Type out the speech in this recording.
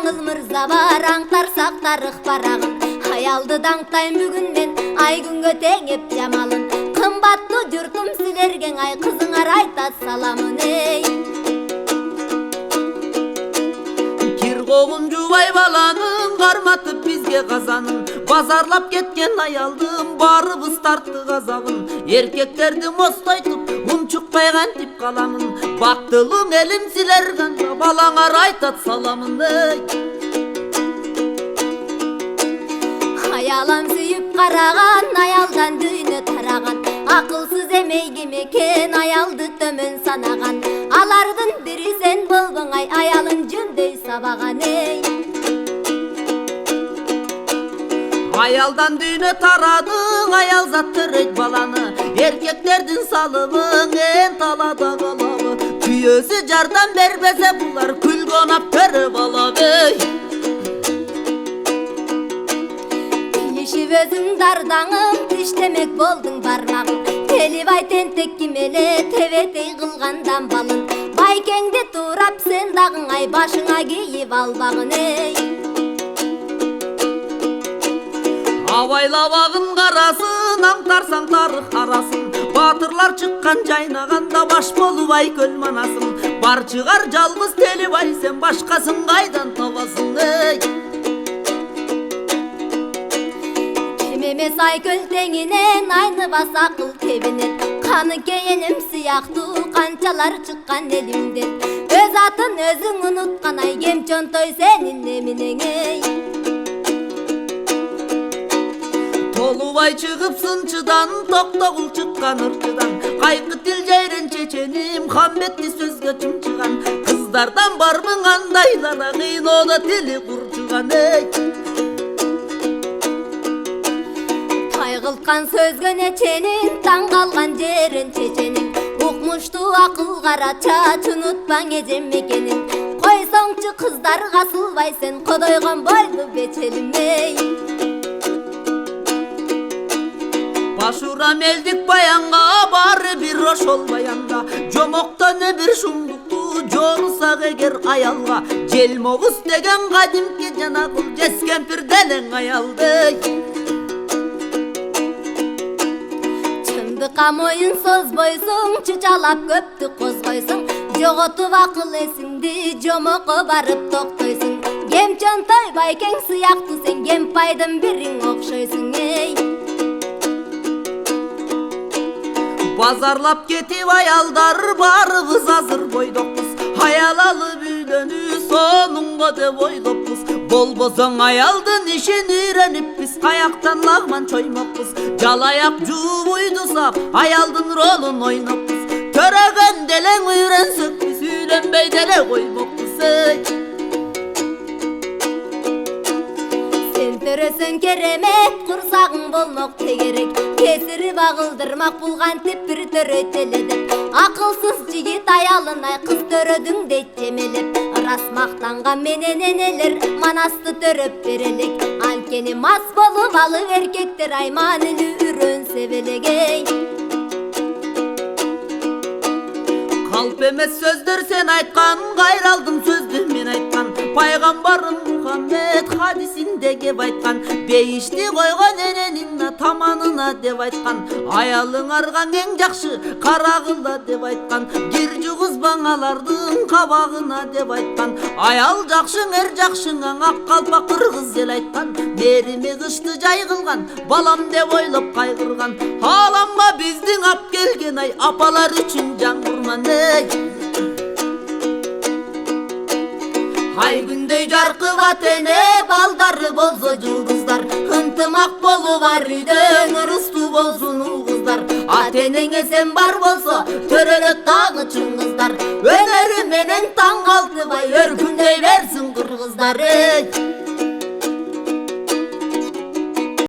жаңыл мырза бар, аңтарсак тарых барагын. Аялды даңтайм бүгүн мен, ай күнгө теңеп жамалын. Кымбаттуу журтум силерге ай, кызыңар айтат саламын эй. Киргогун жубай баланын, карматып бизге казанын. Базарлап кеткен аялдым, барыбыз тарттык азабын. Эркектерди мостойтуп, унчукпай кантип каламын. Бактылуу элим силерге, балаңар айтат саламын эй. Аялам сүйүп караган, аялдан дүйнө тараган. Акылсыз эмей ким экен, аялды төмөн санаган. Алардын бири сен болбоң ай, аялын жүндөй сабаган эй. Аялдан дүйнө тарадың, аял зат төрөйт баланы. Эркектердин салыбың эн талада калабы. Күйөөсү жардам бербесе булар күлгөн аптыры балабы. Тилишип өзүң дардаңым, тиштемек болдуң бармагың. Телибай тентек ким эле, тебетей кылгандан балын. Байкеңди туурап сен дагың ай, башыңа кийип албагын эй. Абайлабагын карасын, аңтарсаң тарых арасын. Батырлар чыккан жайнаганда баш болуп ай көл манасың. Бар чыгар жалгыз Телибай, сен башкасын кайдан табасың эй. Кем эмес ай көл теңинен, айныбас акыл тебинен. Каны кейеним сыяктуу, канчалар чыккан элимден. Өз атын өзүң унуткан ай, кем чонтой сенин эминең эй. Толубай чыгып сынчыдан, токтогул чыккан ырчыдан. Кайкы тил жайрен чеченим, хамбетти сөзгө чымчыган. Кыздардан бармын андайлара, кыйноодо тили курчуган эй. Кайгылткан сөзгө неченин, таң калган жерин чеченин. Укмуштуу акыл карача, унутпаң эжем экенин. Койсоңчу кыздар касылбай сен, кодойгон бойлу бечелим эй. Башурам элдик баянга, бары бир ошол баянга. Жомоктон бир шумдукту, жорусак эгер аялга. Желмогуз деген кадимки жанагул, жескемпир делең аялды. Чындыкка моюн созбойсуң, чучалап көптү козгойсуң. Жоготуп акыл эсиңди, жомокко барып токтойсуң. Кем чонтой байкең сыяктуу сен, кем пайдын бириң окшойсуң эй. Базарлап кетип аялдар, барыбыз азыр бойдокпуз. Аял алып үйлөнүү сонунго деп ойлоппуз. Болбосоң аялдын ишин үйрөнүппүз, каяктан лагман чоймокпуз. Жалаяк жууп уйду сап, аялдын ролун ойноппуз. Төрөгөн делең үйрөнсөк, биз үйлөнбөй деле коймокпуз эй. Сен төрөсөң керемет, курсагың болмок тегерек. Кесири багылдырмак булган тепир төрөйт эле деп. Акылсыз жигит аялын ай, кыз төрөдүң дейт жемелеп. Рас мактанган менен энелер манасты төрөп берелек. Анткени мас болуп алып эркектер айманын үрөнсө белек эй. Калп эмес сөздөр сен айткан, кайралдым сөздү мен айткан. Пайгамбарым Мухаммед хадисинде кеп айткан. Бейишти койгон эненин таманына деп айткан. Аялыңарга эң жакшы карагыла деп айткан. Кир жугузбаң алардын кабагына деп айткан. Аял жакшың, эр жакшыңа ак калпак кыргыз эл айткан. Мерими кышты жай кылган, балам деп ойлоп кайгырган. Аламга биздин ап келген ай, апалар үчүн жан курман эй. Ай күндөй жаркыбат эне, балдары болсо жылдыздар. Ынтымак болуп ар үйдөн, ырыстуу болсун угуздар. Ата энеңе сен бар болсо, төрөлөт дагы чыңгыздар. Өнөрү менен таң калтыбай, өркүндөй берсин кыргыздар эй.